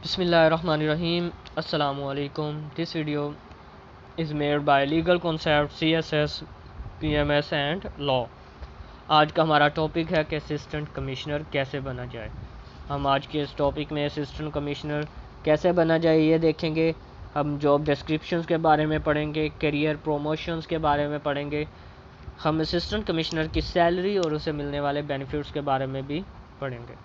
Bismillahirrahmanirrahim. Assalamu alaikum. This video is made by Legal Concept CSS PMS and Law. आज का हमारा topic है कि असिस्टेंट कमिश्नर कैसे बना जाए। हम आज के इस टॉपिक में असिस्टेंट कमिश्नर कैसे बना जाए ये देखेंगे। हम जॉब डिस्क्रिप्शंस के बारे में पढ़ेंगे, करियर प्रमोशंस के बारे में पढ़ेंगे। हम असिस्टेंट कमिश्नर की सैलरी और उसे मिलने वाले बेनिफिट्स के बारे में भी पढ़ेंगे।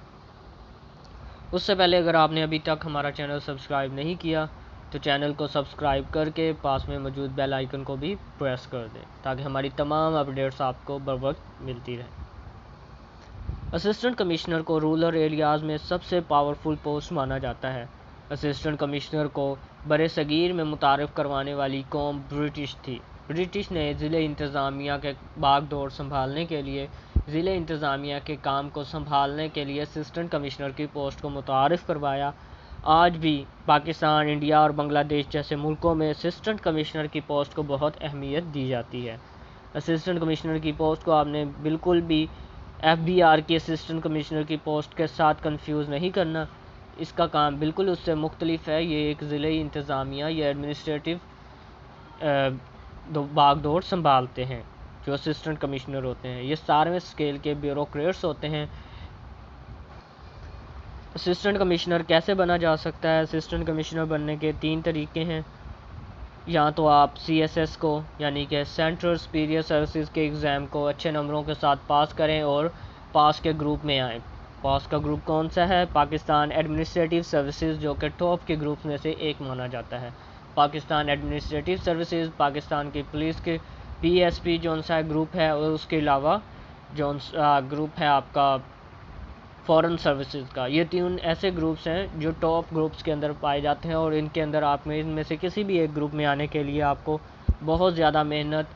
उससे पहले अगर आपने अभी तक हमारा चैनल सब्सक्राइब नहीं किया तो चैनल को सब्सक्राइब करके पास में मौजूद बेल आइकन को भी प्रेस कर दें ताकि हमारी तमाम अपडेट्स आपको बर वक्त मिलती रहे। असिस्टेंट कमिश्नर को रूरल एरियाज़ में सबसे पावरफुल पोस्ट माना जाता है। असिस्टेंट कमिश्नर को बरे सगीर में मुतारफ़ करवाने वाली कौम ब्रिटिश थी। ब्रिटिश ने ज़िले इंतज़ामिया के बागडोर संभालने के लिए ज़िले इंतज़ामिया के काम को संभालने के लिए असिस्टेंट कमिश्नर की पोस्ट को मुतारफ़ करवाया। आज भी पाकिस्तान, इंडिया और बांग्लादेश जैसे मुल्कों में असिस्टेंट कमिश्नर की पोस्ट को बहुत अहमियत दी जाती है। असिस्टेंट कमिश्नर की पोस्ट को आपने बिल्कुल भी FBR की असिस्टेंट कमिश्नर की पोस्ट के साथ कंफ्यूज नहीं करना। इसका काम बिल्कुल उससे मुख्तलिफ है। ये एक ज़िले इंतज़ामिया या एडमिनिस्ट्रेटिव बागडोर संभालते हैं जो असिस्टेंट कमिश्नर होते हैं। ये सारे स्केल के ब्यूरोक्रेट्स होते हैं। असिस्टेंट कमिश्नर कैसे बना जा सकता है? असिस्टेंट कमिश्नर बनने के 3 तरीके हैं। या तो आप CSS को यानी कि सेंट्रल सुपीरियर सर्विसेज के एग्ज़ाम को अच्छे नंबरों के साथ पास करें और पास के ग्रुप में आएँ। पास का ग्रुप कौन सा है? पाकिस्तान एडमिनिस्ट्रेटिव सर्विसेज, जो कि टॉप के ग्रुप में से एक माना जाता है। पाकिस्तान एडमिनिस्ट्रेटिव सर्विसेज पाकिस्तान की पुलिस के PSP जो सा ग्रुप है, और उसके अलावा जो ग्रुप है आपका फॉरेन सर्विसेज का। ये 3 ऐसे ग्रुप्स हैं जो टॉप ग्रुप्स के अंदर पाए जाते हैं और इनके अंदर आप में इनमें से किसी भी एक ग्रुप में आने के लिए आपको बहुत ज़्यादा मेहनत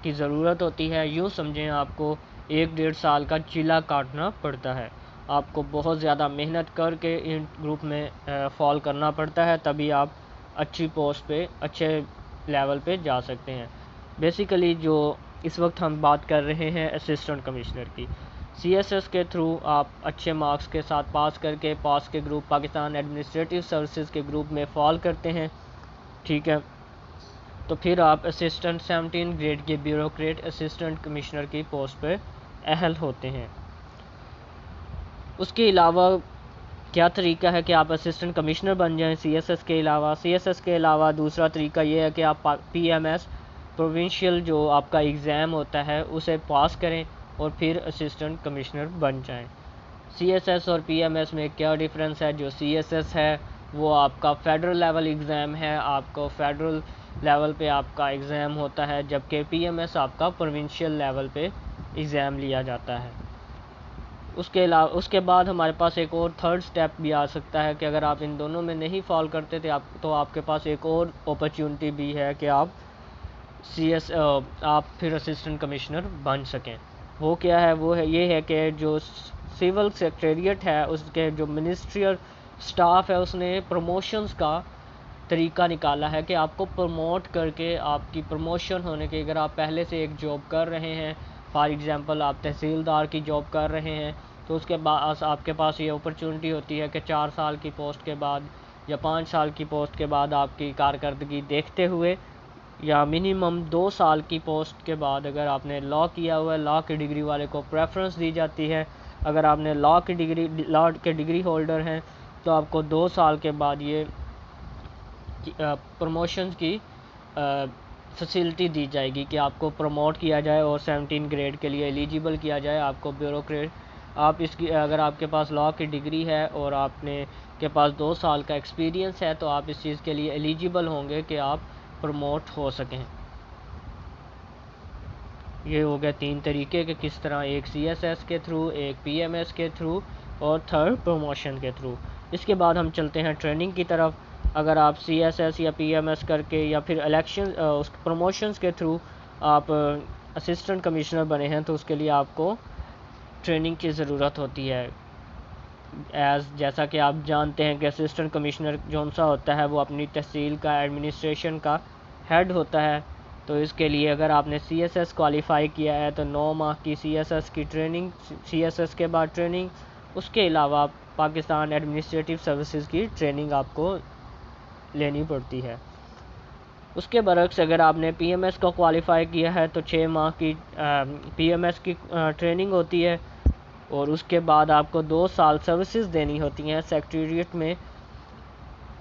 की ज़रूरत होती है। यूँ समझें आपको 1-1.5 साल का चीला काटना पड़ता है। आपको बहुत ज़्यादा मेहनत करके इन ग्रुप में फॉल करना पड़ता है, तभी आप अच्छी पोस्ट पे, अच्छे लेवल पे जा सकते हैं। बेसिकली जो इस वक्त हम बात कर रहे हैं असिस्टेंट कमिश्नर की, CSS के थ्रू आप अच्छे मार्क्स के साथ पास करके पास के ग्रुप पाकिस्तान एडमिनिस्ट्रेटिव सर्विसेज के ग्रुप में फॉल करते हैं, ठीक है। तो फिर आप असिस्टेंट 17 ग्रेड के ब्यूरोक्रेट असिस्टेंट कमिश्नर की पोस्ट पर अहल होते हैं। उसके अलावा क्या तरीका है कि आप असिस्टेंट कमिश्नर बन जाएं CSS के अलावा? CSS के अलावा दूसरा तरीका ये है कि आप PMS प्रोविंशियल जो आपका एग्ज़ाम होता है उसे पास करें और फिर असिस्टेंट कमिश्नर बन जाएं। CSS और PMS में क्या डिफरेंस है? जो CSS है वो आपका फेडरल लेवल एग्ज़ाम है, आपको फेडरल लेवल पे आपका एग्ज़ाम होता है, जबकि PMS आपका प्रोविंशियल लेवल पे एग्ज़ाम लिया जाता है। उसके बाद हमारे पास एक और थर्ड स्टेप भी आ सकता है कि अगर आप इन दोनों में नहीं फॉल करते थे तो आपके पास एक और अपॉर्चुनिटी भी है कि आप आप फिर असिस्टेंट कमिश्नर बन सकें। वो क्या है? वो है ये है कि जो सिविल सेक्रेटेरिएट है उसके जो मिनिस्ट्रियल स्टाफ है उसने प्रमोशंस का तरीका निकाला है कि आपको प्रमोट करके आपकी प्रमोशन होने के, अगर आप पहले से एक जॉब कर रहे हैं, फॉर एग्ज़ाम्पल आप तहसीलदार की जॉब कर रहे हैं, तो उसके बाद आपके पास ये अपॉर्चुनिटी होती है कि 4 साल की पोस्ट के बाद या 5 साल की पोस्ट के बाद आपकी कारकर्दगी देखते हुए या मिनिमम 2 साल की पोस्ट के बाद अगर आपने लॉ किया हुआ है, लॉ की डिग्री वाले को प्रेफरेंस दी जाती है। अगर आपने लॉ के डिग्री होल्डर हैं तो आपको 2 साल के बाद ये प्रमोशन की फैसिलिटी दी जाएगी कि आपको प्रमोट किया जाए और 17 ग्रेड के लिए एलिजिबल किया जाए आपको ब्यूरोक्रेट। आप इसकी अगर आपके पास लॉ की डिग्री है और आपने के पास 2 साल का एक्सपीरियंस है तो आप इस चीज़ के लिए एलिजिबल होंगे कि आप प्रमोट हो सकें। ये हो गया 3 तरीके के किस तरह, एक CSS के थ्रू, एक PMS के थ्रू और थर्ड प्रमोशन के थ्रू। इसके बाद हम चलते हैं ट्रेनिंग की तरफ। अगर आप CSS या PMS करके या फिर इलेक्शन उस प्रमोशंस के थ्रू आप असिस्टेंट कमिश्नर बने हैं तो उसके लिए आपको ट्रेनिंग की ज़रूरत होती है। जैसा कि आप जानते हैं कि असिस्टेंट कमिश्नर जौन सा होता है वो अपनी तहसील का एडमिनिस्ट्रेशन का हेड होता है। तो इसके लिए अगर आपने CSS क्वालिफाई किया है तो 9 माह की CSS की ट्रेनिंग, CSS के बाद ट्रेनिंग उसके अलावा पाकिस्तान एडमिनिस्ट्रेटिव सर्विसेज की ट्रेनिंग आपको लेनी पड़ती है। उसके बरक्स अगर आपने पीएमएस को क्वालिफाई किया है तो 6 माह की पीएमएस की ट्रेनिंग होती है, और उसके बाद आपको 2 साल सर्विसेज देनी होती हैं सेक्रेटेरिएट में,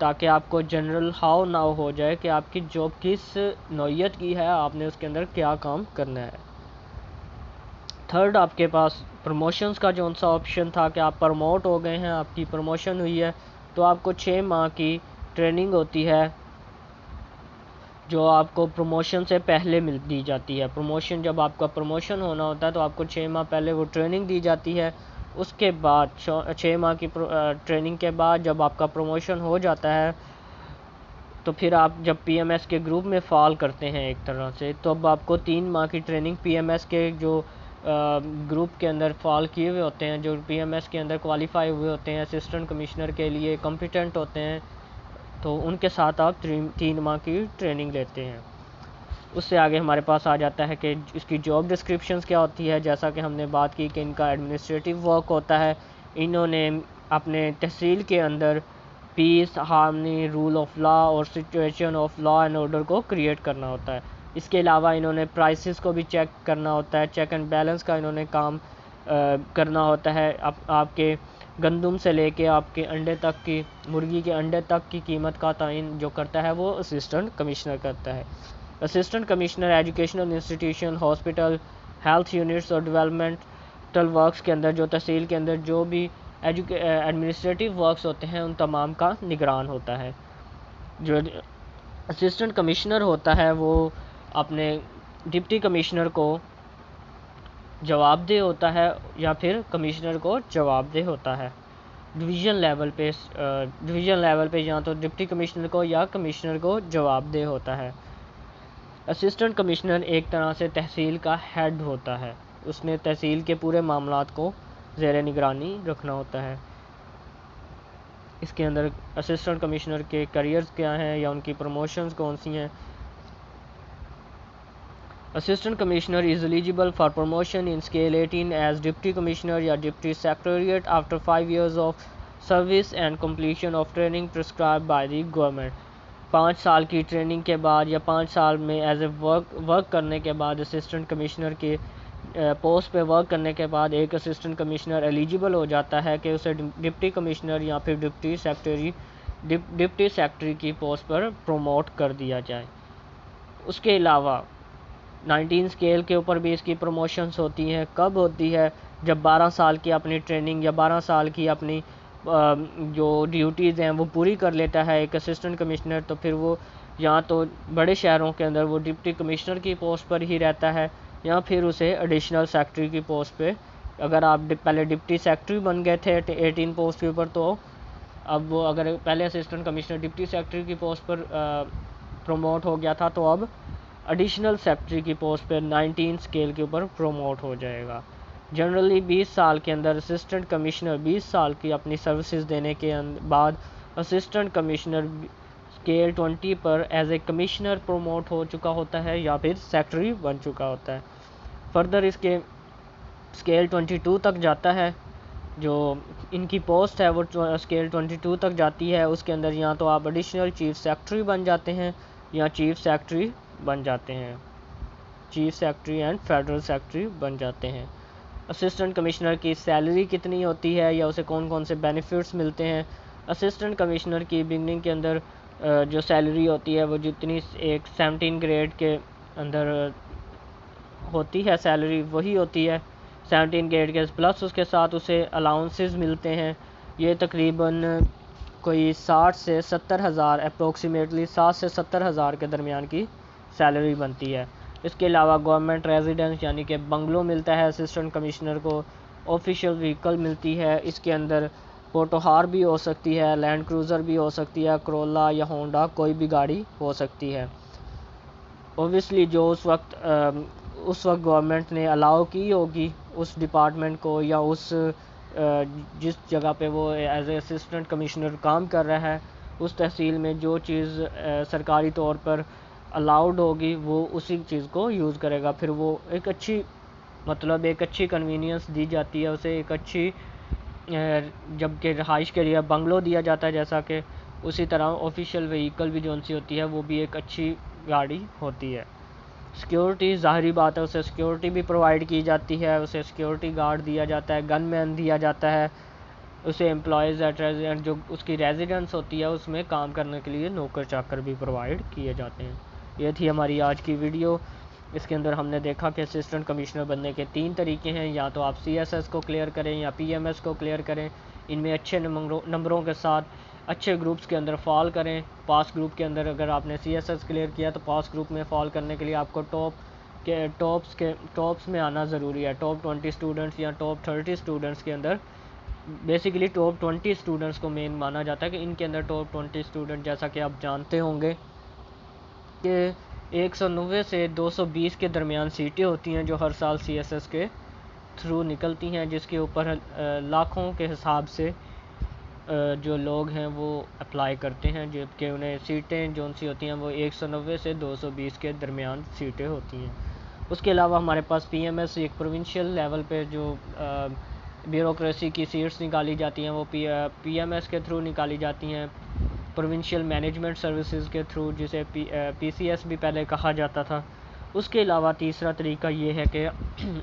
ताकि आपको जनरल हाउ नाउ हो जाए कि आपकी जॉब किस नौयत की है, आपने उसके अंदर क्या काम करना है। थर्ड, आपके पास प्रमोशंस का जो सा ऑप्शन था कि आप प्रमोट हो गए हैं, आपकी प्रमोशन हुई है, तो आपको 6 माह की ट्रेनिंग होती है जो आपको प्रमोशन से पहले दी जाती है। प्रमोशन, जब आपका प्रमोशन होना होता है तो आपको 6 माह पहले वो ट्रेनिंग दी जाती है। उसके बाद 6 माह की ट्रेनिंग के बाद जब आपका प्रमोशन हो जाता है तो फिर आप जब पीएमएस के ग्रुप में फॉल करते हैं एक तरह से, तो अब आपको 3 माह की ट्रेनिंग पीएमएस के जो ग्रुप के अंदर फॉल किए हुए होते हैं, जो पीएमएस के अंदर क्वालिफाई हुए होते हैं, असिस्टेंट कमिश्नर के लिए कॉम्पिटेंट होते हैं, तो उनके साथ आप 3 माह की ट्रेनिंग लेते हैं। उससे आगे हमारे पास आ जाता है कि इसकी जॉब डिस्क्रिप्शंस क्या होती है। जैसा कि हमने बात की कि इनका एडमिनिस्ट्रेटिव वर्क होता है, इन्होंने अपने तहसील के अंदर peace, harmony, rule of law और situation of law and order को क्रिएट करना होता है। इसके अलावा इन्होंने प्राइसेस को भी चेक करना होता है, चेक एंड बैलेंस का इन्होंने काम करना होता है। आपके गंदम से लेके आपके अंडे तक की, मुर्गी के अंडे तक की कीमत का तयन जो करता है वो असिस्टेंट कमिश्नर करता है। Assistant commissioner educational institution, hospital, health units और डेवलपमेंटल वर्क्स के अंदर, जो तहसील के अंदर जो भी एडमिनिस्ट्रेटिव वर्क्स होते हैं उन तमाम का निगरान होता है। जो असिस्टेंट कमिश्नर होता है वो अपने डिप्टी कमिश्नर को जवाबदेह होता है या फिर कमिश्नर को जवाबदेह होता है। डिवीज़न लेवल पे या तो डिप्टी कमिश्नर को या कमिश्नर को जवाबदेह होता है। असिस्टेंट कमिश्नर एक तरह से तहसील का हेड होता है, उसने तहसील के पूरे मामलात को ज़ेरे निगरानी रखना होता है। इसके अंदर असिस्टेंट कमिश्नर के करियर्स क्या हैं या उनकी प्रमोशंस कौन सी हैं। Assistant commissioner is eligible for promotion in scale 18 as deputy commissioner या deputy secretariat after 5 years of service and completion of training prescribe by the government. 5 साल की ट्रेनिंग के बाद या 5 साल में एज ए वर्क करने के बाद, असिस्टेंट कमिश्नर के पोस्ट पे वर्क करने के बाद एक असिस्टेंट कमिश्नर एलिजिबल हो जाता है कि उसे डिप्टी कमिश्नर या फिर डिप्टी सेक्रेटरी की पोस्ट पर प्रमोट कर दिया जाए। उसके अलावा 19 स्केल के ऊपर भी इसकी प्रमोशंस होती हैं। कब होती है? जब 12 साल की अपनी ट्रेनिंग या 12 साल की अपनी जो ड्यूटीज़ हैं वो पूरी कर लेता है एक असिस्टेंट कमिश्नर, तो फिर वो या तो बड़े शहरों के अंदर वो डिप्टी कमिश्नर की पोस्ट पर ही रहता है, या फिर उसे एडिशनल सेक्रेटरी की पोस्ट पे, अगर आप पहले डिप्टी सेक्रेटरी बन गए थे 18 पोस्ट के ऊपर, तो अब वो अगर पहले असिस्टेंट कमिश्नर डिप्टी सेक्रेटरी की पोस्ट पर प्रमोट हो गया था, तो अब एडिशनल सेक्रेटरी की पोस्ट पर 19 स्केल के ऊपर प्रमोट हो जाएगा। जनरली 20 साल के अंदर असिस्टेंट कमिश्नर 20 साल की अपनी सर्विसेज देने के बाद असिस्टेंट कमिश्नर स्केल 20 पर एज ए कमिश्नर प्रमोट हो चुका होता है या फिर सेक्रेटरी बन चुका होता है। फर्दर इसके स्केल 22 तक जाता है, जो इनकी पोस्ट है वो स्केल 22 तक जाती है। उसके अंदर या तो आप एडिशनल चीफ सेक्रेटरी बन जाते हैं या चीफ सेक्रेटरी बन जाते हैं, chief secretary and federal secretary बन जाते हैं। असिस्टेंट कमिश्नर की सैलरी कितनी होती है या उसे कौन कौन से बेनिफिट्स मिलते हैं? असिस्टेंट कमिश्नर की बिगनिंग के अंदर जो सैलरी होती है वो जितनी एक 17 ग्रेड के अंदर होती है सैलरी वही होती है 17 ग्रेड के, प्लस उसके साथ उसे अलाउंसेस मिलते हैं। ये तकरीबन कोई 60 से 70 हज़ार, अप्रोक्सीमेटली 60 से 70 हज़ार के दरमियान की सैलरी बनती है। इसके अलावा गवर्नमेंट रेजिडेंस यानी कि बंगलो मिलता है असिस्टेंट कमिश्नर को, ऑफिशियल व्हीकल मिलती है, इसके अंदर पोटोहार भी हो सकती है, लैंड क्रूज़र भी हो सकती है, करोला या होंडा कोई भी गाड़ी हो सकती है। ओबियसली जो उस वक्त गवर्नमेंट ने अलाउ की होगी उस डिपार्टमेंट को या उस जिस जगह पे वो एज ए असिस्टेंट कमिश्नर काम कर रहा है उस तहसील में जो चीज़ सरकारी तौर पर अलाउड होगी वो उसी चीज़ को यूज़ करेगा। फिर वो एक अच्छी कन्वीनियंस दी जाती है उसे, एक अच्छी जबकि रहाइश के लिए बंगलो दिया जाता है जैसा कि, उसी तरह ऑफिशियल व्हीकल भी जो सी होती है वो भी एक अच्छी गाड़ी होती है। सिक्योरिटी ज़ाहरी बात है, उसे सिक्योरिटी भी प्रोवाइड की जाती है, उसे सिक्योरिटी गार्ड दिया जाता है, गनमैन दिया जाता है, उसे एम्प्लॉयज़ एट रेजिडेंट जो उसकी रेजिडेंस होती है उसमें काम करने के लिए नौकर चाकर भी प्रोवाइड किए जाते हैं। ये थी हमारी आज की वीडियो। इसके अंदर हमने देखा कि असिस्टेंट कमिश्नर बनने के 3 तरीके हैं, या तो आप CSS को क्लियर करें या PMS को क्लियर करें। इनमें अच्छे नंबरों के साथ अच्छे ग्रुप्स के अंदर फॉल करें। पास ग्रुप के अंदर अगर आपने CSS क्लियर किया तो पास ग्रुप में फॉल करने के लिए आपको टॉप्स में आना ज़रूरी है। टॉप 20 स्टूडेंट्स या टॉप 30 स्टूडेंट्स के अंदर बेसिकली टॉप 20 स्टूडेंट्स को मेन माना जाता है कि इनके अंदर टॉप 20 स्टूडेंट, जैसा कि आप जानते होंगे कि 190 से 220 के दरमियान सीटें होती हैं जो हर साल CSS के थ्रू निकलती हैं, जिसके ऊपर लाखों के हिसाब से जो लोग हैं वो अप्लाई करते हैं, जबकि उन्हें सीटें जो सी होती हैं वो 190 से 220 के दरमियान सीटें होती हैं। उसके अलावा हमारे पास PMS एक प्रोविंशियल लेवल पे जो ब्यूरोक्रेसी की सीट्स निकाली जाती हैं वो PMS के थ्रू निकाली जाती हैं, प्रोविंशियल मैनेजमेंट सर्विसेज के थ्रू, जिसे PCS भी पहले कहा जाता था। उसके अलावा तीसरा तरीका ये है कि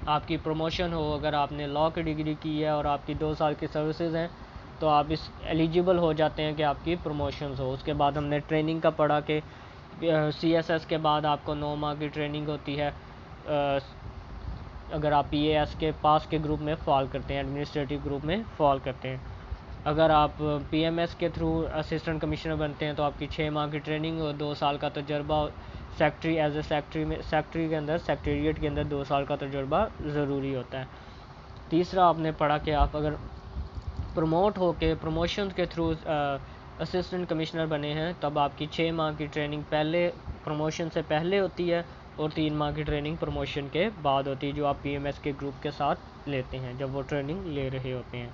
आपकी प्रमोशन हो। अगर आपने लॉ की डिग्री की है और आपकी 2 साल की सर्विसेज हैं तो आप इस एलिजिबल हो जाते हैं कि आपकी प्रमोशंस हो। उसके बाद हमने ट्रेनिंग का पढ़ा कि CSS के बाद आपको 9 माह की ट्रेनिंग होती है अगर आप PAS के पास के ग्रुप में फॉल करते हैं, एडमिनिस्ट्रेटिव ग्रुप में फॉल करते हैं। अगर आप PMS के थ्रू असिस्टेंट कमिश्नर बनते हैं तो आपकी 6 माह की ट्रेनिंग और 2 साल का तजर्बा सेक्रेटरी एज ए सेक्रेटरी के अंदर, सेक्रेटरीट के अंदर 2 साल का तजर्बा ज़रूरी होता है। तीसरा आपने पढ़ा कि आप अगर प्रमोट हो के प्रमोशन के थ्रू असिस्टेंट कमिश्नर बने हैं तब आपकी 6 माह की ट्रेनिंग पहले प्रमोशन से पहले होती है और 3 माह की ट्रेनिंग प्रमोशन के बाद होती है, जो आप PMS के ग्रुप के साथ लेते हैं जब वो ट्रेनिंग ले रहे होते हैं।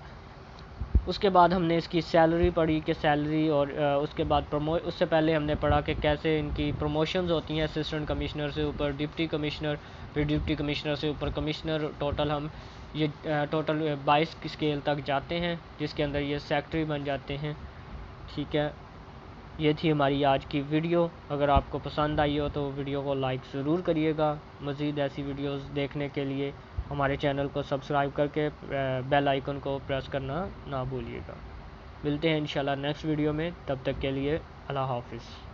उसके बाद हमने इसकी सैलरी पढ़ी कि सैलरी, और उसके बाद उससे पहले हमने पढ़ा कि कैसे इनकी प्रमोशंस होती हैं असिस्टेंट कमिश्नर से ऊपर डिप्टी कमिश्नर, फिर डिप्टी कमिश्नर से ऊपर कमिश्नर। टोटल हम ये टोटल 22 की स्केल तक जाते हैं जिसके अंदर ये सेक्रेटरी बन जाते हैं। ठीक है, ये थी हमारी आज की वीडियो। अगर आपको पसंद आई हो तो वीडियो को लाइक ज़रूर करिएगा। मज़ीद ऐसी वीडियोस देखने के लिए हमारे चैनल को सब्सक्राइब करके बेल आइकन को प्रेस करना ना भूलिएगा। मिलते हैं इंशाल्लाह नेक्स्ट वीडियो में, तब तक के लिए अल्लाह हाफिज़।